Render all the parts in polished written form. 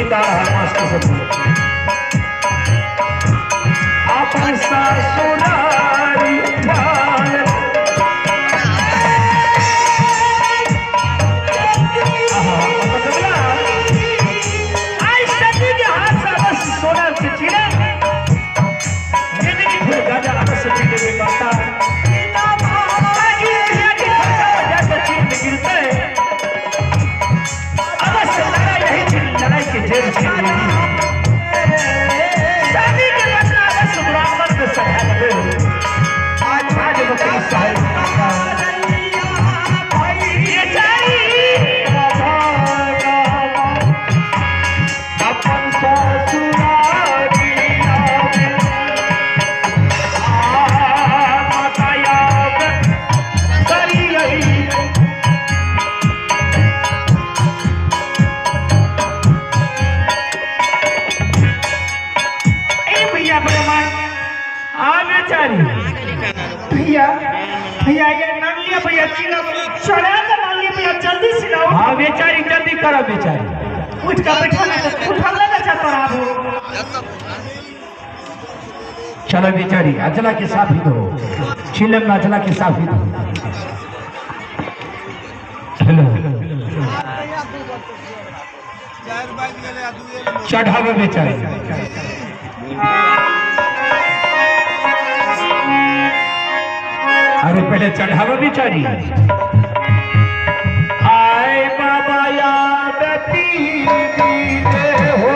गीत आ रहा है मस्त से अपन सासुरारी जाए आई सदी के हाथ से बस सोना से चिड़े जिंदगी भर गाजा बस पीने में करता जेल छीन लेगी शादी के बदला बस ब्राह्मण को सजा दे आज बकरी साहब ये जाई अपन ससुरारी आवे माता याद करियई भैया भैया ये मान लिया भैया चिल्ला चढ़ा तो मान लिया भैया जल्दी से लाओ हाँ बेचारी जल्दी करो बेचारी उठ कर बैठा ना उठा लेना चाहता आप चलो बेचारी अजला के साथ ही दो चिल्लम ना अजला के साथ ही दो हेलो चढ़ावे बेचारी अरे पहले चढ़ावा बिचारी आए बाबा याद हो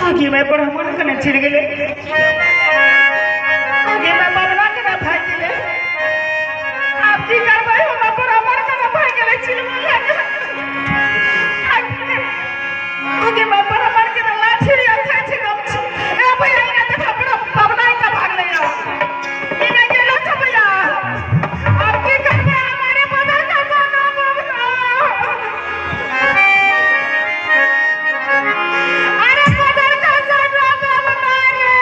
आगे मैं ब्राह्मण कने छिड़ गेले आगे मैं बाबला कने भाग गेले आप की करबै हम ब्राह्मण कने भाग गेले छिड़ गेले आगे मैं ब्राह्मण कने लाठी अच्छा छै गम छै ए भैया इने देख अपना बाबला का भाग ले आओ इने गेलो छ भैया आप की करबै हमारे बदल का गाना बाबला अरे बदल का गाना बाबला रे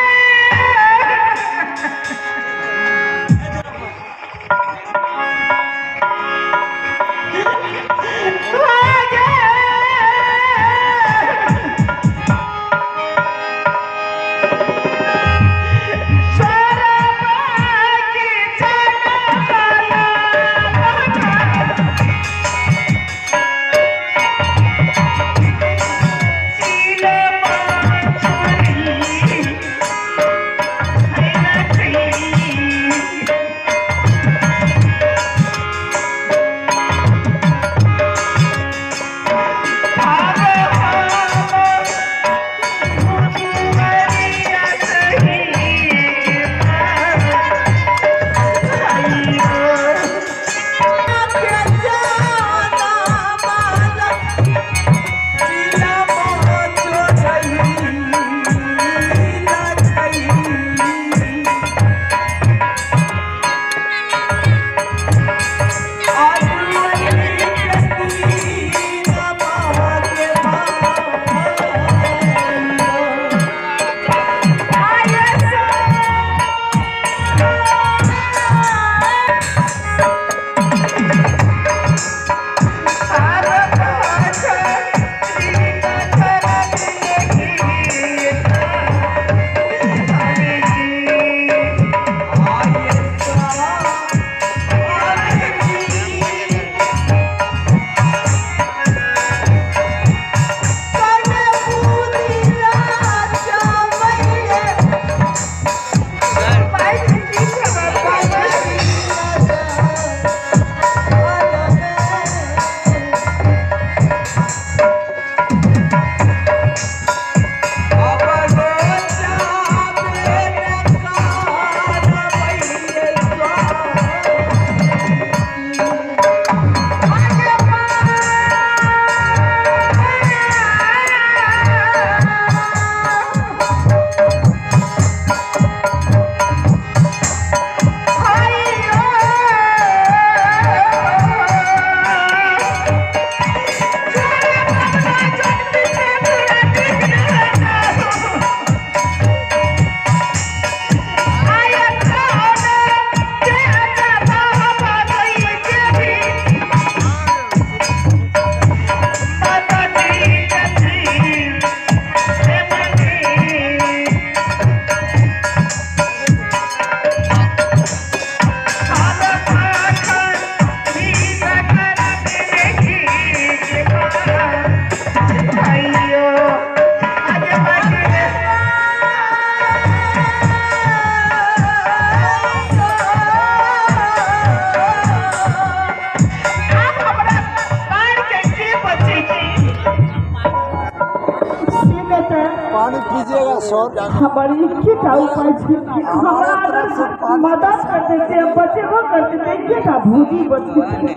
पानी पीजिएगा सर। हमारी इक्के का उपाय छे हमारा अगर मदद कर देते बचेबो कर देते इक्के का भूजी बचते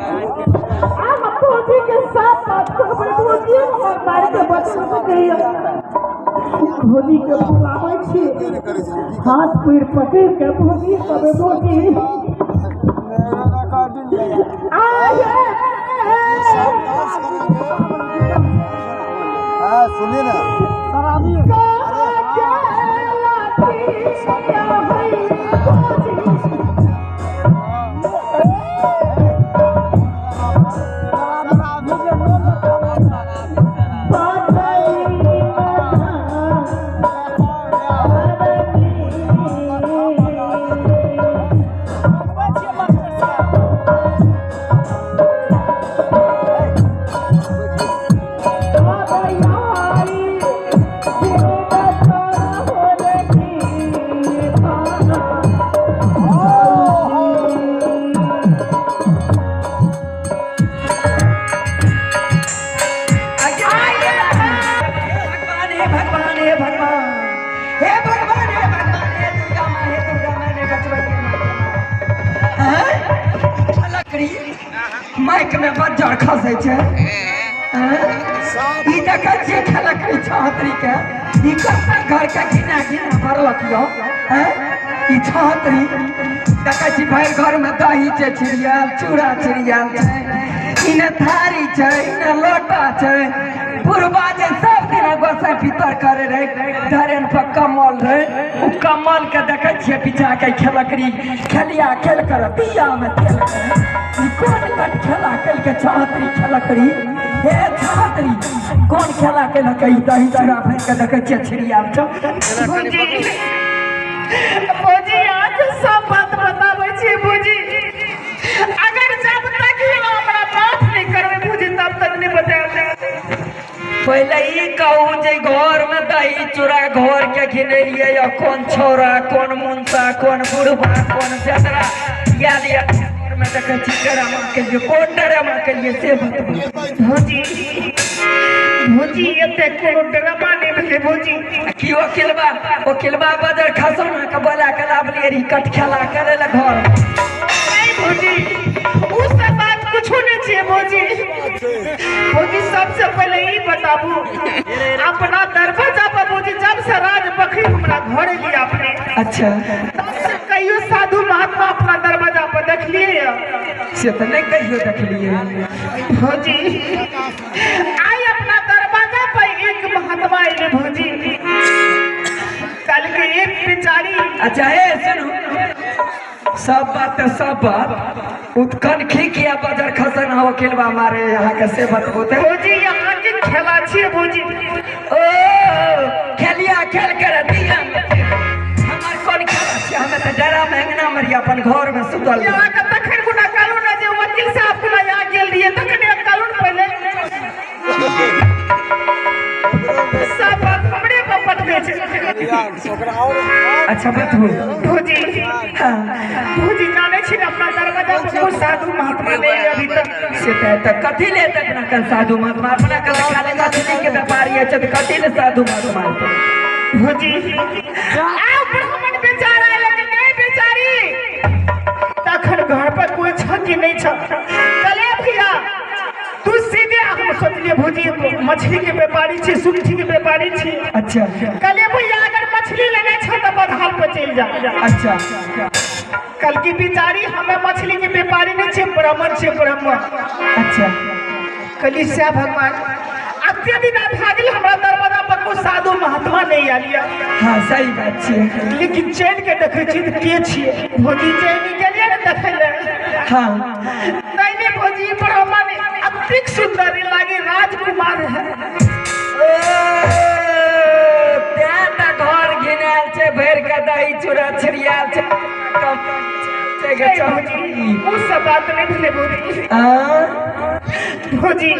हम भूजी के साथ बात करबे भूजी और मार के बचबो करिए भूजी के बुलावे छी हाथ पैर पकड़ के भूजी सबे भूजी हाँ सुनिए ना माइक में बज्जर खसे छे ई देखै छी खेलकरी छात्री के ई कतना घर के घिना घिना भरलक यो ई छात्री देखै छी भर घर में दही छे छिड़ियाल चूड़ा छिड़ियाल छे इने थारी छे इने लोटा छे पुरबा जे सब दिन गोसा भीतर करे रहे धरेन पर कमल रहे उ कमल के देखै छी बिछा के खेलकरी खेलिया खेल कर दिया में खेल ई कौन कट खेला कल के छात्री खेलकरी हे छात्री कौन खेला के लकई दही चूड़ा भर के देखै छी छिड़ियाल छ भौजी आज सब बात बताबै छी भौजी अगर जब तक हमरा बात नहीं करबे भौजी तब तक नहीं बताएब पहले ई कहू जे घर में दही चूड़ा घर के घिनेलिए या कौन छोरा कौन मुंसा कौन बुढ़बा कौन जतरा याद या घर में देखे छी डरामा के लिए कौन डरामा के लिए से भौजी भौजी एते कोनो डरामा नहीं भेले भौजी की वकीलबा बदर खसौना के बोला के लाबलिए री कट खेला करे ले घर नहीं भौजी उ सब बात कुछो नहीं छे भौजी भौजी सबसे पहले ई बताबू अपना दरवाजा पर भौजी जब से राज बखरी हमरा घरे लिया अपने अच्छा तब से कहियो साधु महात्मा अपना दरवाजा पर देख लिए से तो नहीं कहियो देख लिए भौजी आई अपना दरवाजा पर एक महात्मा आइले भौजी कल के एक बेचारी अच्छा है सुनो सब बात उत्कन खिकिया बजर खसन हो केलवा मारे यहाँ के से बतबोते भौजी यहाँ के खेला छिए भौजी ओ खेलिया खेल कर दिया हमार कौन खेला छिए हमें तो डरा महंगना मरिया अपन घर में सुतल यहाँ के तखन गुना कानून ना जे वकील साहब को यहाँ गेल दिए तखन कानून पहले सब बात हमरे पर पटके छे अच्छा बतबो भौजी हां भौजी जाने छी अपना दरवाजा पर कोई साधु महात्मा नहीं अभी तक से त कथि ले तक ना कल साधु महात्मा अपना कल खाने का नहीं के व्यापारी है त कथि ले साधु महात्मा भौजी आ ब्राह्मण बेचारा लेकिन नहीं बेचारी तखन घर पर कोई छकी नहीं छ कले भैया तू सीधे हम सोचलिए भौजी मछली के व्यापारी छी सुखी के व्यापारी छी अच्छा कले भैया अगर मछली लेने छ त बधाल पे चल जा अच्छा कल की बिचारी हमें मछली के व्यापारी नहीं छे ब्राह्मण छे ब्राह्मण अच्छा कली से भगवान अत्य दिन भागिल हमरा दरवाजा पर को साधु महात्मा नहीं आलिया हां सही बात छे लेकिन चैन के देखे छी के छिए भौजी चैन गेलिए न देखे ले हां नहीं नहीं भौजी ब्राह्मण अतिक सुंदर लागे राजकुमार है त्याटा घर घिनाल छे भर के दही चूड़ा छिड़ियाल छे उ सब बात नहीं भेले भौजी भौजी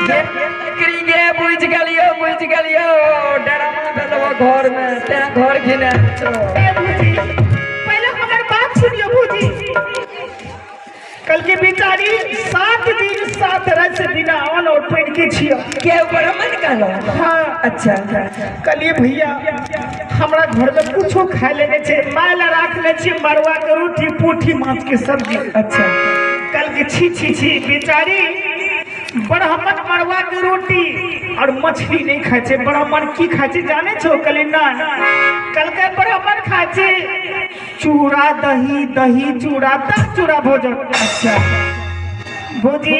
करी गे बुझ गेलियो डरामा भेलो घर में ते घर घिनाल छो भौजी पहले हमर बात सुनियो भौजी कल के बेचारी 7 दिन 7 रात से बिना अन्न और पानी के छिया के ब्राह्मण कहलो। हाँ अच्छा कल ये भैया हमरा घर में कुछो खाए लेने छे माला राख ले छी मरवा के रोटी पूठी माछ के सब्जी। अच्छा कल के छी छी छी बेचारी ब्राह्मण मरवा के रोटी और मछली नहीं खाए छे। ब्राह्मण की खाए छे जाने छो कल ना कल के ब्राह्मण खाए छे चूड़ा दही दही चूड़ा दस चूड़ा भोजन। अच्छा भोजी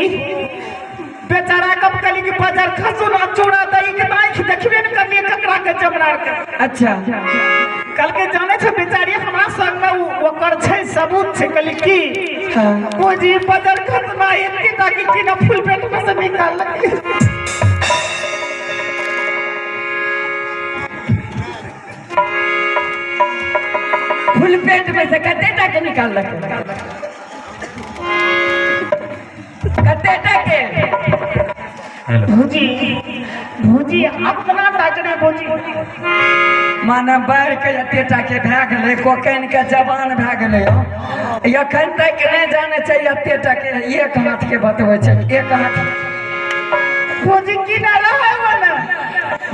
बेचारा कब कली के बाजार खसो ना चूड़ा दही के नाई देखबे न करलिए ककरा के जमरा के। अच्छा कल के जाने छे बेचारी हमरा संग में ओकर छे सबूत छे कली की। हाँ भोजी बाजार खसना इतनी ताकि कि ना फुल पेट में से निकाल लगी। फुल पेट में से कते टके निकाल लगे कते टके। भोजी भोजी अपना टाकरे भोजी माने बाढ़ के एते टके भए गेलै कोकेन के जवान भए गेलै हो एखन तक नहीं जाने चाहिए एते टके एक हाथ के बतबै छै एक हाथ। भोजी की ना रहे वाला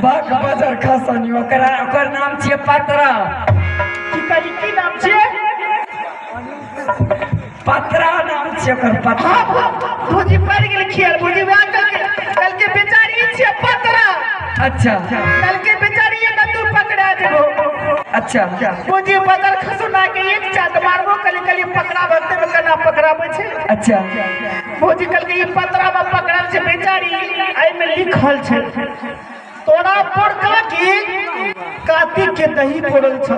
बाग बाजार खसनी ओकरा ओकर नाम छियै पतरा। की कली की नाम छे पतरा नाम छियै ओकर पतरा। हाँ भोजी पड़ गेल खियाल भोजी वहाँ कल के बेचारी छे पतरा। अच्छा कल के बेचारी ये नतू पकड़ा देबो। अच्छा भोजी बाजार खसना के एक चाट मारबो कली कली पकड़ा बते में कना पकड़ाबै छे। अच्छा भोजी कल के ये पतरा में पकड़ल छे बेचारी आई में लिखल छे तोरा पोरका की कार्तिक के दही पोड़ल छ।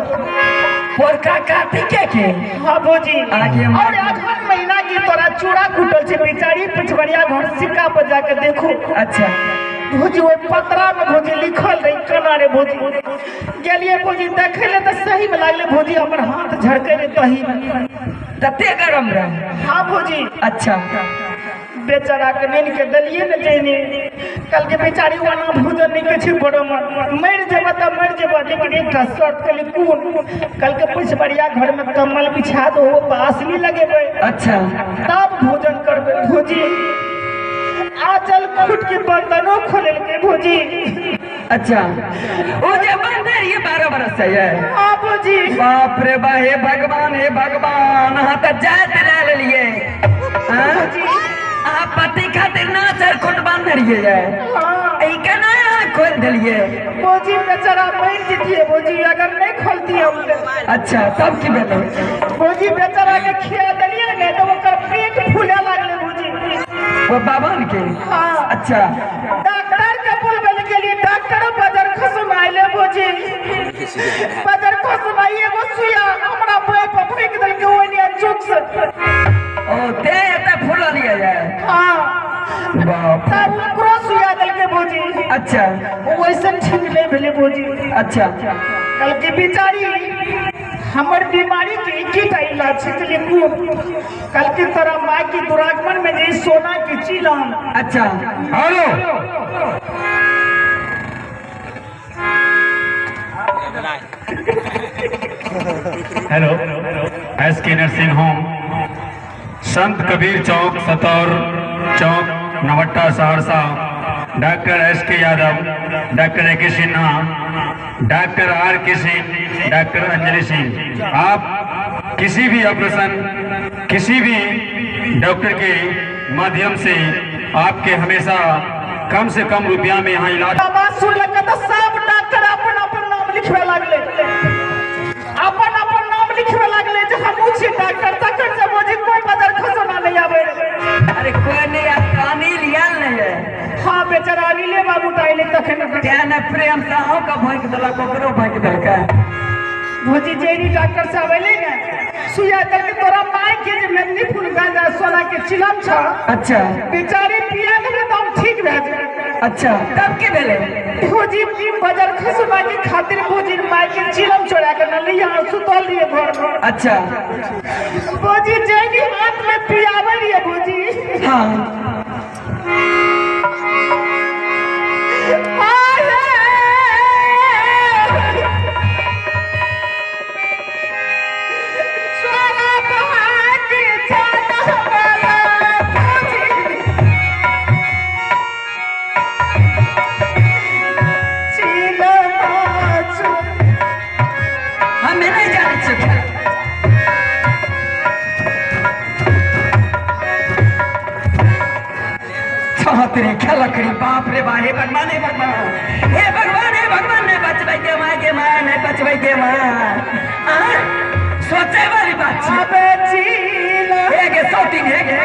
पोरका कार्तिक के हाँ भोजी आगे और अगहन महीना की तोरा चूड़ा कुटल छे बेचारी पिछवरिया घर सिक्का पर जाके देखो। अच्छा भोजी वो पतरा में भोजी लिखल रही कना रे भोजी गेलिए भोजी देखे ले तो सही में लागले भोजी हमर हाथ झड़के रे दही में तते गरम रह। हाँ भोजी अच्छा बेचारा के नींद के दलिए न जइने कल के बेचारी वाला भोजन नहीं के छे बड़ो मर जेबा त मर जेबा लेकिन एकटा शर्त कली कौन कल के पिछवरिया घर में कम्बल बिछा दो वो पास नहीं लगेबे। अच्छा तब भोजन करबे भोजी आचल फूट के बर्तनों खोलल के भोजी। अच्छा ओ जे बंदर ये 12 बरस से है। हाँ भोजी बाप रे बा हे भगवान हाँ तो जात ले लिए आप पति खातिर ना सर कुट बांध रहिए है ई केना खोल दिलिए। भोजी बेचारा मर जतिए भोजी अगर नहीं खोलती हम। अच्छा तब की भेलै भोजी बेचारा के खिया दलिए ने तो ओकर पेट फूले लागले भोजी वो बाबन के। हाँ अच्छा डॉक्टर के बोलबे के लिए डॉक्टर बाजार खसम आइले भोजी बाजार खसम आई एगो सुइया हमरा पैर पर फेंक देल के ओनिया चुक से। ओ ते एते फूल लिए है। हाँ बाप तब ओकरो सुइया देल के भोजी। अच्छा वैसे ठीक नहीं भेले भोजी। अच्छा कल के बेचारी हमर बीमारी के एक ही इलाज छे कल की तरह माँ की दुरागमन में जे सोना की चिलम। अच्छा hello hello SK nursing home Sant Kabir Chowk Sataur Chowk Navatta Saharsa doctor SK Yadav doctor A K Sinha doctor R के सिंह डॉक्टर अंजलि सिंह आप किसी भी ऑपरेशन किसी भी डॉक्टर के माध्यम से आपके हमेशा कम से कम रुपया में यहाँ इलाज। बात सुन लगा तो सब डॉक्टर अपन अपन नाम लिखवे लागले अपन अपन नाम लिखवे लागले जे हम छी डॉक्टर तकर से बोझी कोई बाजार खसना नहीं आवे। अरे कोई नहीं अनिल याल नहीं है। हाँ बेचारा अनिले बाबू ताइले तखन क्या न प्रेम साहो का भोंक देलक ओकरो भोंक देलक। भोजी जेनी डॉक्टर साहब अइले ने सुइया करके तोरा माई के जे मेहंदी फूल गांजा सोना के चिलम छ। अच्छा बेचारी पिया देबे तो हम ठीक भए जाए। अच्छा तब के भेले भोजी बाजार खसना के खातिर भोजी माई के चिलम चोरा के न लिया सुतल लिए घर में। अच्छा भोजी जेनी हाथ में पियावे लिए भोजी। हाँ सोना बहा के जाना वाला लकड़ी बाप रे बा हे भगवान हे भगवान हे भगवान हे भगवान ने बचबै के माँ नहीं बचबै के माँ सोचे वाली बात छी अबे चीला हे गे सौतीन हे गे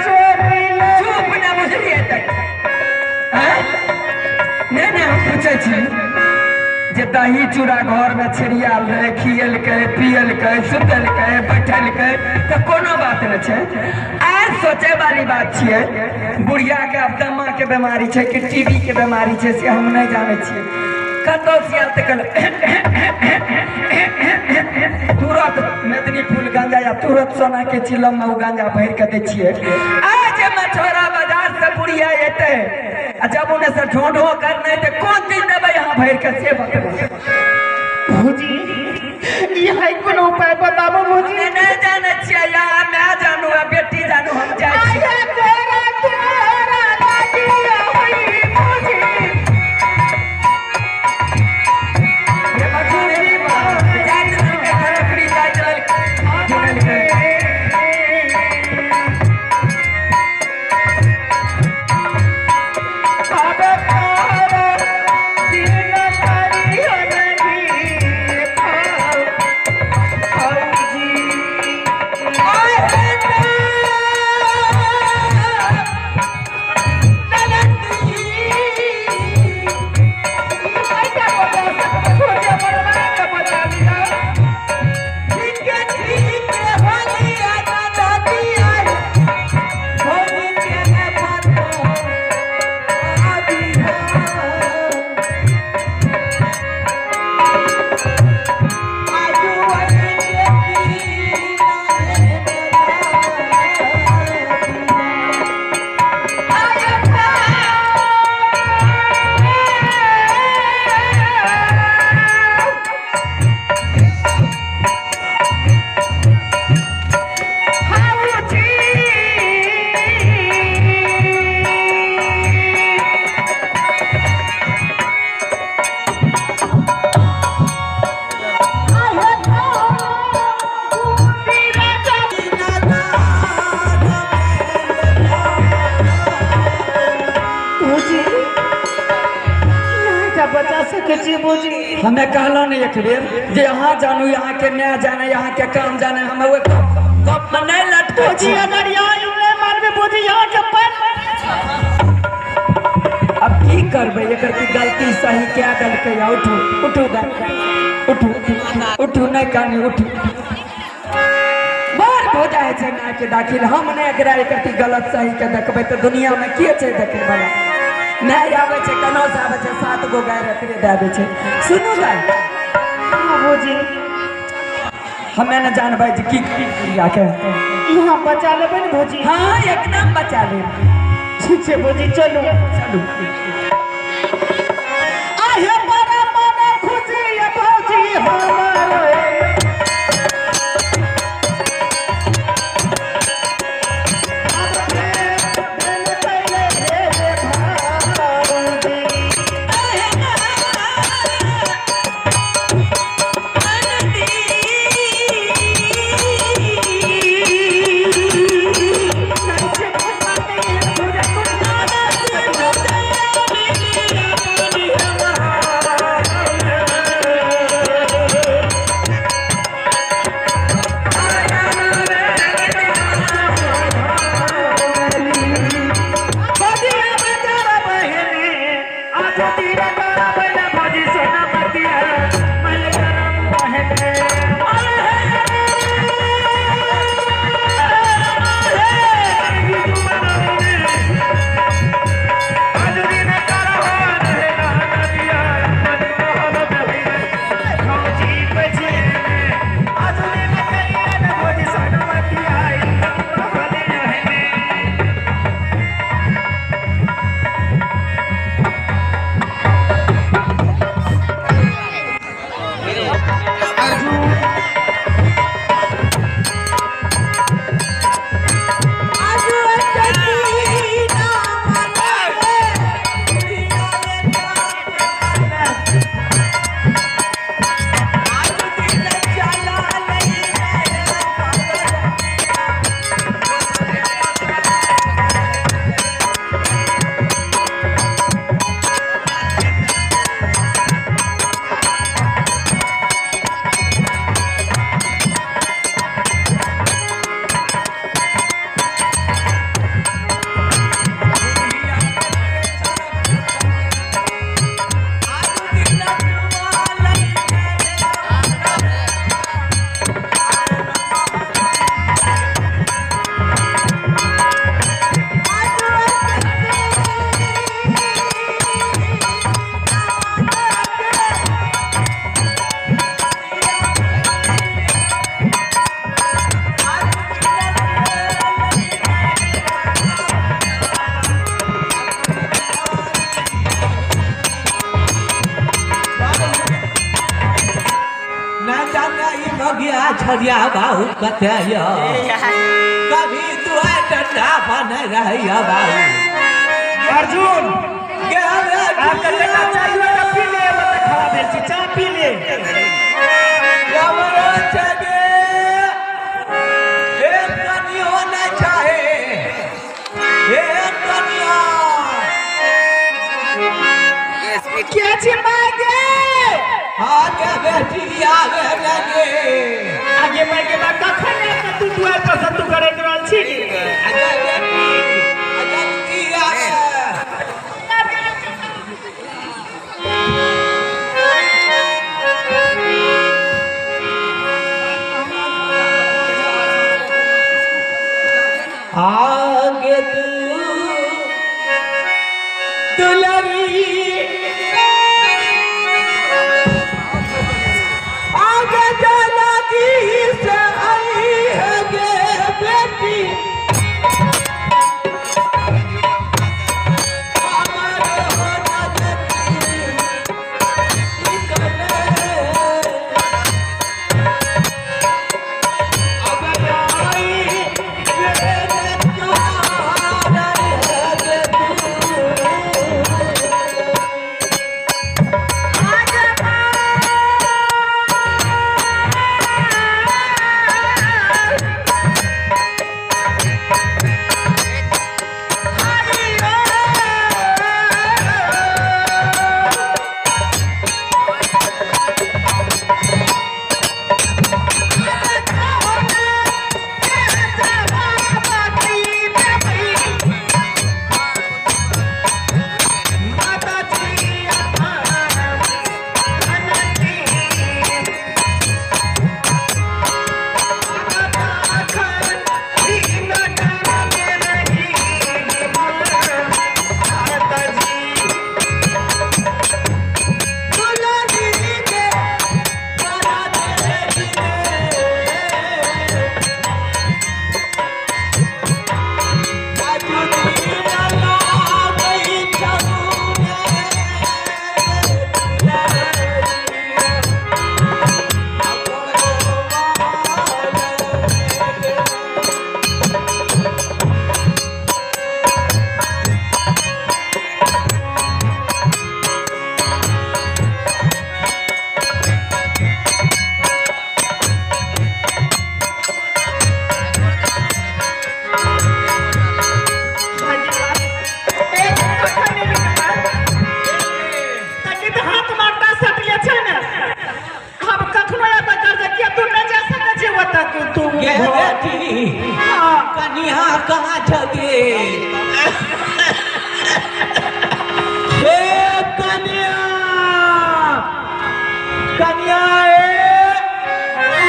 चुप ना बुझलिए तक नहीं हम पूछे छी जे दही चूड़ा घर में छिड़ियाल रहे खियल के पियल के सुतल के बैठल के तो कोनो बात न छै आज सोचे वाली बात छियै बुढ़िया के अब दमा के बीमारी छै कि टीबी के बीमारी छै से हम नहीं जाने छियै कतौ सियाल तक तुरंत मेदनी फूल गांजा या तुरंत सोना के चिलम में गांजा भर के दै छियै आज मछोरा बाजार से बुढ़िया एते जब उन्हें से ढूंढो करने तो कौन दिन देवे यहाँ भर के से बतबो भौजी यहाँ कोनो उपाय बताबो भौजी नहीं जाने छियै यार मैं जानू आ बेटी जानू हम जाय छी हमें कहलो नहीं एक बेर जे यहाँ जानू यहाँ के नया जाने यहाँ के काम जाने हमें वो कप में नहीं लटको भौजी अगर यहाँ यूं मारबे भौजी यहाँ के पर अब की करबे एकर की गलती सही क्या गलती है उठू उठू उठू उठू नहीं कानी उठू बार हो जाए छै ना के दाखिल हम नहीं एकरा एकर की गलत सही के देखबे तो दुनिया में के छै देखे वाला नहीं आवे छै कनो से आवे छै 7 गो गाय रखले देबे छै सुनू ना भौजी हमें न जानबै जे की क्रिया के यहाँ बचा लेबै न भौजी हां एकदम बचा ले ठीक छै भौजी चलू चलू आहे बड़ा मन खुशी है भौजी हमारे नहीं छरिया छरिया बाबू कते यो कभी तू डंडा बन रही बाबू अर्जुन आपका लेना चाहिए तो पी ले मत खड़ा भेल छी चाय पी ले यावरो चगे एक कनियो न चाहे एक कनिया के छी मागे आगे बेटी आगे लगे आगे मैं के बात कखन ने तू दुआर पर से तू करे रहल छी आगे बेटी आगे आगे दुलरी आगे जलागी से आई है गे बेटी हमारे होना देती निकले अगर आई कन्या कहाँ छगे कन्या कन्या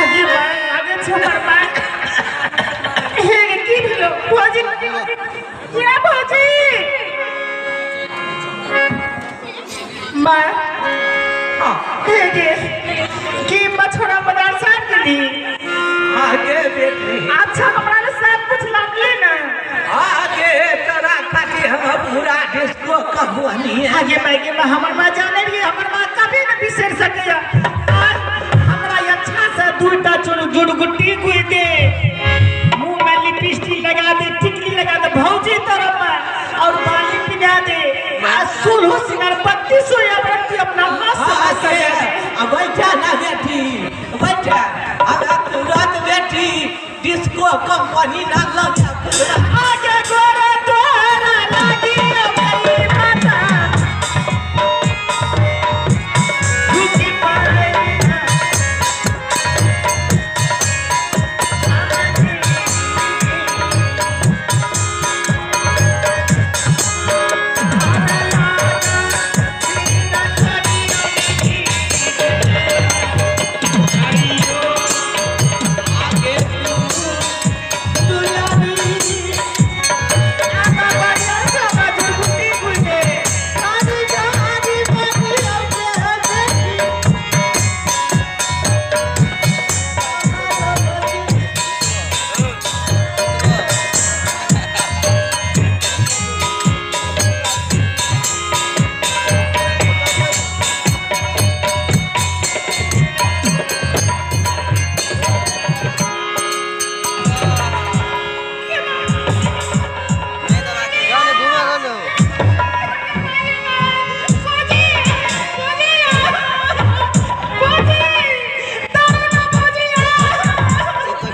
आगे भाई आगे छोड़ भाई हे की भेलो भौजी ये भौजी मां हे गे की मछोरा बाजार साथ गेली आगे बेटी अच्छा हमरा ने सब कुछ लागले ना आगे तोरा खातिर हम पूरा डिस्को कहबनी आगे मायके में हमर मां जाने रही हमर मां कभी न बिसर सकेया हमरा अच्छा से दूटा जुड़गुट्टी कुई दे मुंह में लिपस्टिक लगा दे टिकली लगा दे भौजी तरफ में और बाली पिना दे सुलहो सिंगार पत्ती सोया बरती अपना हाथ से सजा दे बैठा ना बेटी बैठा अब तुरंत बेटी डिस्को कंपनी ना लगा आगे गोरे तोरा लागी भाई माता बिची पाले आगे तू दुलारी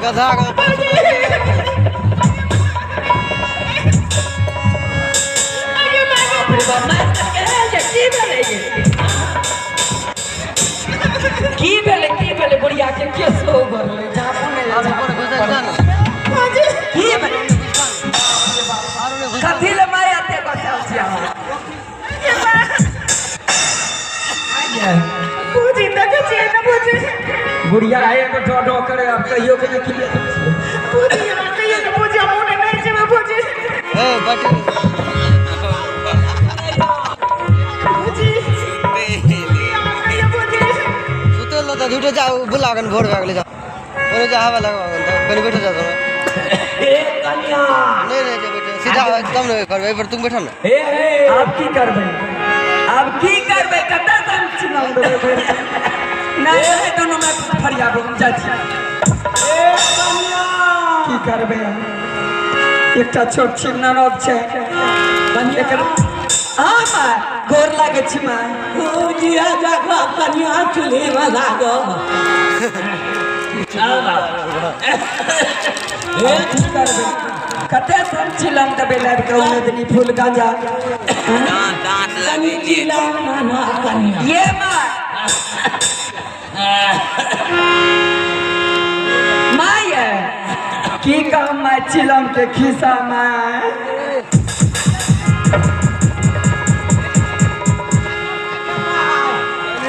गधा की भेले बुढ़िया के केस हो गले कथी ले माय आते बसाल छिया बुझी देखे छियै ना बुझी बुढ़िया आए को डो करे अब कहियो के न की बुझी हमरा कहियो के बुझी मोने नहीं छै बुझी बटे बुझी सुते लो तो झूठे जाओ बुलागन भोर भाग ले जाओ बोले जा हवा लगाओ तो पहले बैठो जा तुम ए कन्या नहीं जे बेटे सीधा एकदम नहीं करबे पर तुम बैठो ना आप की करबे कता हम चुनाव देबे नहीं दोनों में फरिया हम जा छी ए कन्या की करबे एकटा छोट छिन ननद छै एकर माय गोर लागे छी माय बुझिया जगह कन्या चुली में लागो ए की करबे कते हम चिलम देबे लाग के उन्हें दनी फूल गांजा दांत लगी जिला ना कन्या ये माय माय की काम माय चिलम के खिसा माय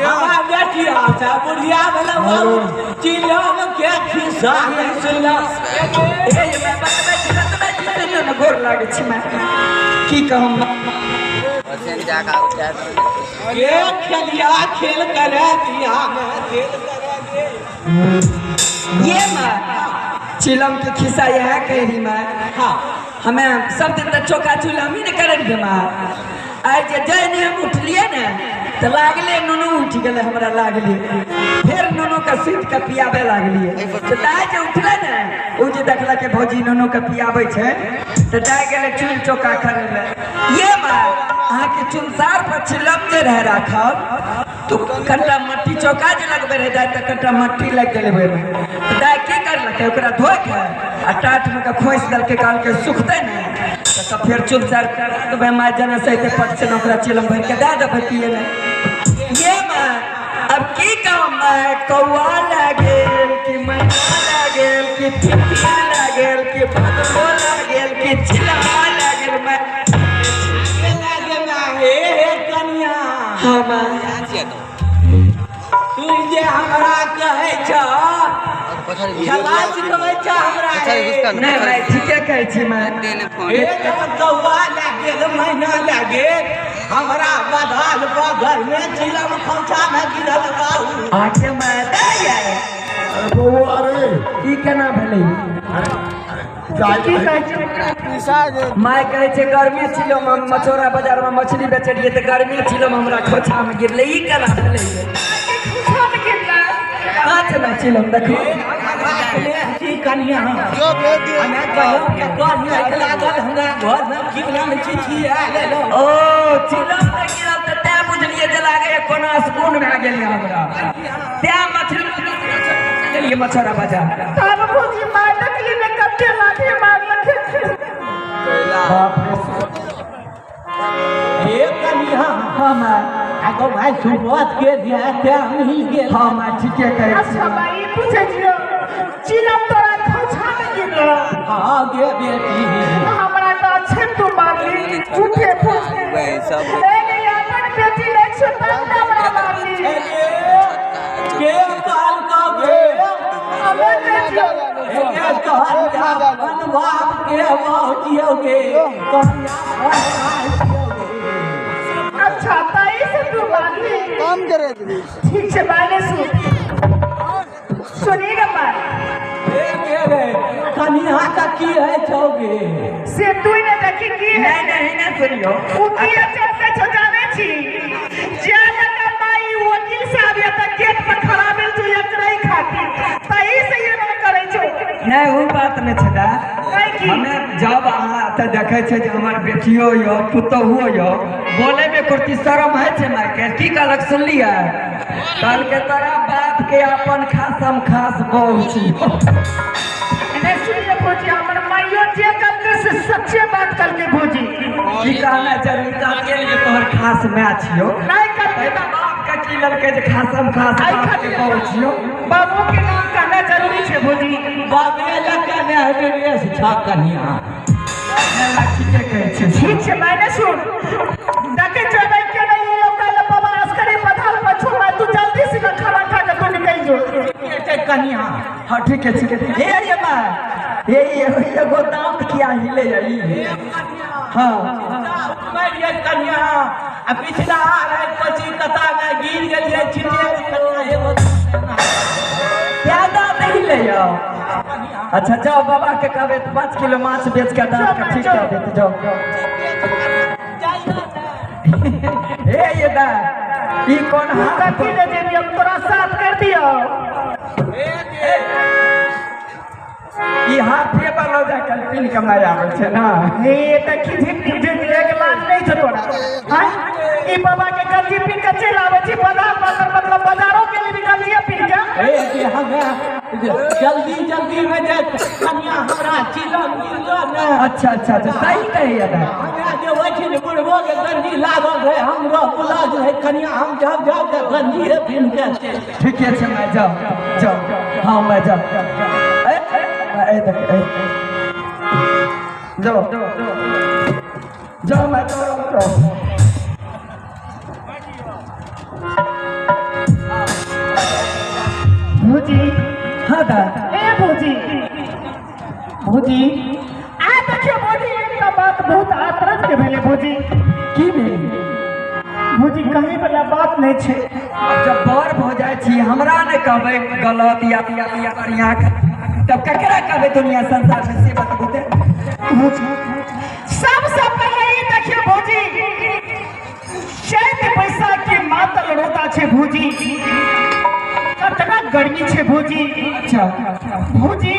हमारा बेटिया था बुढ़िया वाला चिलम के खिस्सा सुनला ए मैं बतबे न गोर लागे छी मैं की कहम के खेलिया खेल करे दिया में खेल करे ये माँ चिलम के खिस्सा यह कह रही मैं हां हमें सब दिन तक चौका चूल्हा हम ही न करेंगे माँ आज जय ने हम उठलिए ना तो लागले नुनू उठ गए हमरा लागले फिर नुनू का सीट का पियाबे लागलिए तो दाय जे उठले ना उ जे देखला के भौजी नुनू का पियाबे छे तो दाय गेले चूल चौका करे ले ये माँ अहाँ के चुनसार पर चिलम जे रह राखब तो कटा मट्टी चौका जे लगबे रह जाय त कटा मट्टी लग गेले बे तो दाय की करलके ओकरा धोय के आ टाट में का खोइस दल के काल के सुखते ना तो फिर चुनसार कर देबे माय जना सहित पट से ओकरा चिलम भर के दे देबे पिए ले ये माँ अब की काम मैं कौआ लागेल कि मैना लागेल कि पिपिया लागेल कि भगो लागेल कि चिलमा लागेल मैं लगे ना हे कन्या हाँ माँ तू जे हमरा कहे छ खेला सिखबै छ हमरा नहीं मैं ठीके कहै छी मैं ए कौआ लागे महीना लागे हमरा बधाल घर में चिलम खौचा में गिरल बाहू आके मैं दे जाए अरे ई केना भेलै की कहै छै माय कहै छै गर्मी छिलो हम मछोरा बाजार में मछली बेचलिए तो गर्मी छिलो हमरा खोछा में गिरले ई केना भेलै छत गिरला काछ में छिलो देखो कन्या जो भेज दिए हमें कहो के घर में लागल हमरा घर में किबला में चिठिया ले लो ओ चिलम में गिरल त तै बुझलिए जे लागे कोना सुकून में आ गेल हमरा तै मछली चलिए मछोरा बाजार तब बुझी मार देखली ने कते लाठी मार लखे बाप रे ए कन्या हाँ माँ आगो भाई सुबोध के दिया ते मिल गेल हाँ माँ ठीके कहै छी अच्छा भाई पूछे छियो चिलम तोरा खोछा में गिरल हां गे बेटी हमरा तो अच्छे तू मारली झूठे पूछे ए नहीं अपन बेटी ले छ तब हमरा मारली के काल का गे हमें ले जो ए कहल जा बाप के बहुतियोगे कन्या अच्छा ताई से तू मारली काम करे ठीक है बाले सुनिएगा बात कन्या का की है छौगे से तू ने देखी की है नहीं ना सुनियो उ किया चलते छ जाने छी जे लगा माई वकील साहब या तक गेट पर खड़ा भेल तू एकरै खातिर ताई से ये न करै छो नहीं वो बात नहीं छदा काहे की हमें जब अहाँ त देखे छे जे हमर बेटियो यो पुतहुओ यो बोले में कुर्ती शरम है छे माय के की कहलक सुनलिए काल के तोरा बाप बाप के अपन खासम खास बहू छी नहीं सुनिए भौजी हमारे माइयो जे करके से सच्चे बात करके भौजी की कहना जरूरी कहते हैं कि तोहर खास मैच छियो नहीं करते तो बाप का की लड़के जे खासम खास बाप के बहू छियो बाबू के नाम कहना जरूरी है भौजी बाबे लगा ने हटे छा कनिया ठीके कहै छै ठीक है मैंने सुन देखे चले के नहीं ये लोग कल बाबा अस्करी पधार पछो मैं तू जल्दी से खाना खा के तू निकल जो कनिया हाँ ठीक है हे ये माँ ये एगो दांत किया हिले यही हाँ मैं कनिया आ पिछला रात पची कता में गिर गेलिए छिटे कनिया एगो क्या दांत हिले यो अच्छा जाओ बाबा के कहबे 5 किलो माछ बेच के दांत का ठीक कर देते जाओ ए ये दा ई कौन हाथ कथी ले जेबी हम तोरा साथ कर दियो ई हाथे वाला जाकर पिन के मार आवे छै ना ये त खिझी एक लाख नहीं छ तोरा हां ई बाबा के गंजी पिन के चल आवे छी बाजार मतलब बाजारों के लिए भी गंजी पिन के ए जे हमें जल्दी में जे कनिया हमरा चिलम गिरलो ने अच्छा सही कही दा हमरा जे वठिन बुढ़बो के गंजी लागल रहे हमरो बुलाज रहे कनिया हम जब के गंजी रे पिन के ठीक है मैं जाओ हाँ मैं जाओ ए देख जाओ मैं जाओ भौजी हाँ दा ए भौजी आ देखियो भौजी एकटा बात बहुत आतरज के भेले भौजी की भेल भौजी कहीं वाला बात नहीं छे जब बर हो जाए छी हमरा ने कहबे गलत या बढ़िया तब ककरा कहबे दुनिया संसार में से बतबूते सबसे पहले ये देखिए भौजी चैत बैसाख के मातल रोता छे भौजी कतना गर्मी छे भौजी अच्छा भौजी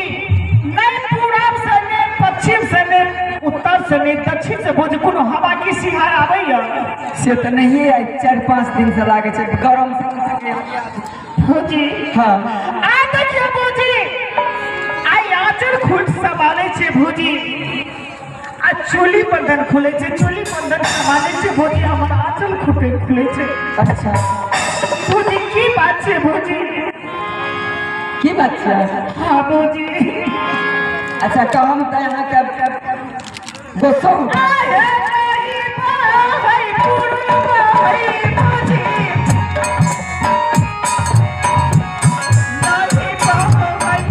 नहीं पूरब से नहीं पश्चिम से नहीं उत्तर से नहीं दक्षिण से भौजी कोनो हवा की सिहार आबैया से तो नहीं है 4-5 दिन से लागे छे गरम भौजी हाँ आ देखिए भौजी आई आचर खुद संभाले छे भौजी आ चोली बंधन खुले छे चोली बंधन संभाले छे भौजी हमर आचल खुले छे अच्छा भौजी की बात छे भौजी की बात छै हाँ भौजी अच्छा कहम त यहाँ के गोसो आए नहीं भाई पूर्व भाई भौजी नहीं भाई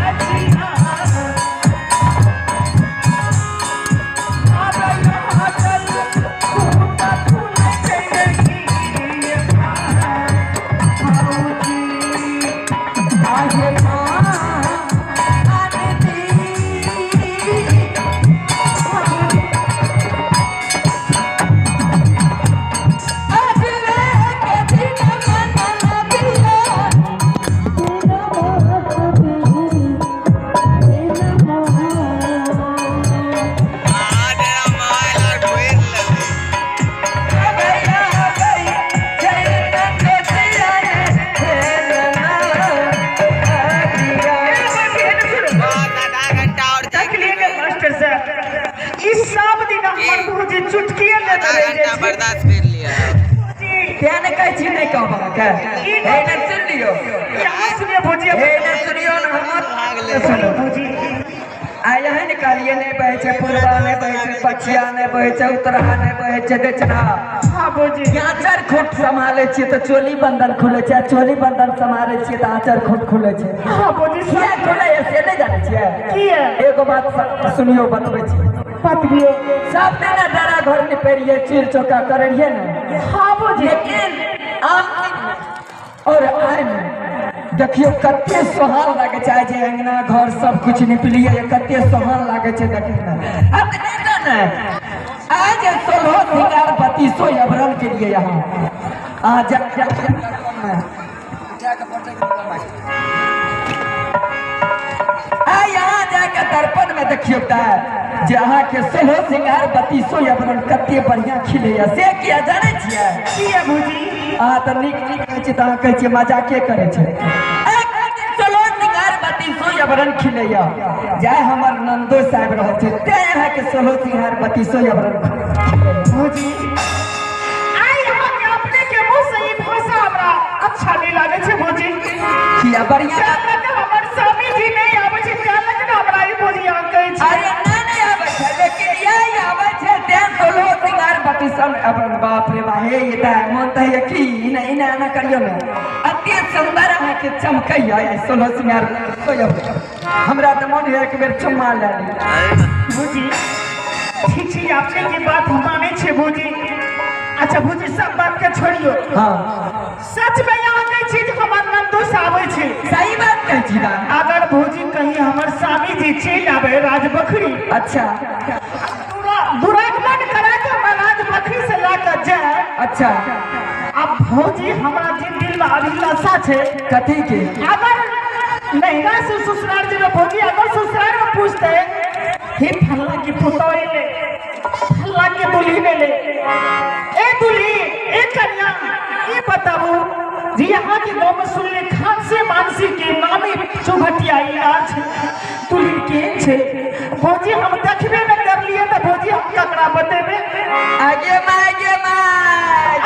अजीना आ चल खूटा खुले छे की भौजी आगे बर्दाश्त कर लिया क्या ने कह छी नहीं कहबा के हे न सुन लियो क्या सुनिए भौजी हे न सुनियो न हम सुनो भौजी आ यहाँ निकालिए नहीं बहे छे पूर्वा नहीं बहे छे पछिया नहीं बहे छे उत्तरा नहीं बहे छे दक्षिणा हाँ भौजी आचर खोट संभाले छिए तो चोली बंधन खुले छे चोली बंधन संभाले छिए तो आचर खोट खुले छे हाँ भौजी किया खुले से नहीं जाने छिए की है एगो बात सुनियो बतबै छी पतबियो सब दिन डरा घर में पेरिए चीर चौका करिए ना हाँ भौजी लेकिन आप और आए देखियो कते सोहान लागे छै जे अंगना घर सब कुछ निपलिए कते सोहान लागे छै देखे ना अब देखो ना आज 16 सिंगार 3200 अबरल के लिए यहाँ आ जा यहाँ जाके दर्पण में देखियो जहाँ के 16 सिंगार 3200 अबरल कते बढ़िया खिले से किया जाने छिए की है भौजी अहाँ तऽ नीक कहै छी, तऽ अहाँ कहै छियै मजाके करै छै। चलो सिंगार बत्ती सोयबरन खिलैया, जाय हमर नंदो साहब रहै छै, ते यहाँ के सोलो सिंगार बत्ती सोयबरन। भौजी आई यहाँ के अपने के मुंह से ई भाषा हमरा अच्छा नहीं लागे छै भौजी। किया बढ़िया लगे हमर स्वामी जी नहीं आबै छै, क्या लगे हमरा ई भौजी अहाँ कहै छी। अरे नहीं आबै छै, लेकिन यही आबै छै ते सोलो सिंगार बत्ती सब अपन। बाप रे बा, हे ये ता मन त है कि नहीं ना ना करियो ना, अति सुंदर है के चमकैया ये सोलो सिंगार सोयब। हमरा त मन है एक बेर चुम्मा ले ली। भौजी ठीक छी, आपने की बात माने छे भौजी। अच्छा भौजी सब बात के छोड़ियो, हाँ सच में यहाँ के चीज हमर नंदो से आबै छै। सही बात कहै छी ना। अगर भौजी कहीं हमर स्वामी जी चल आवे राजबखरी, अच्छा दुरागमन करा के हमर राजबखरी से लाकर जाए। अच्छा अब भौजी हमरा जे दिल में अभिलाषा छै, कथी के? अगर नैरा से ससुराल जे भौजी अगर ससुराल में पूछते हे फल्ला की पुतौरी ले, फल्ला की दुल्ही ले, ए दुल्ही ए कन्या ये बताबू जी यहाँ के गाँव में सुनले खान से मानसी के नामी चौघटिया इलाज दुल्ही केहन छै भौजी। हम देखबे न करलिए तो भौजी हम ककरा बतेबे? आगे माय आगे माय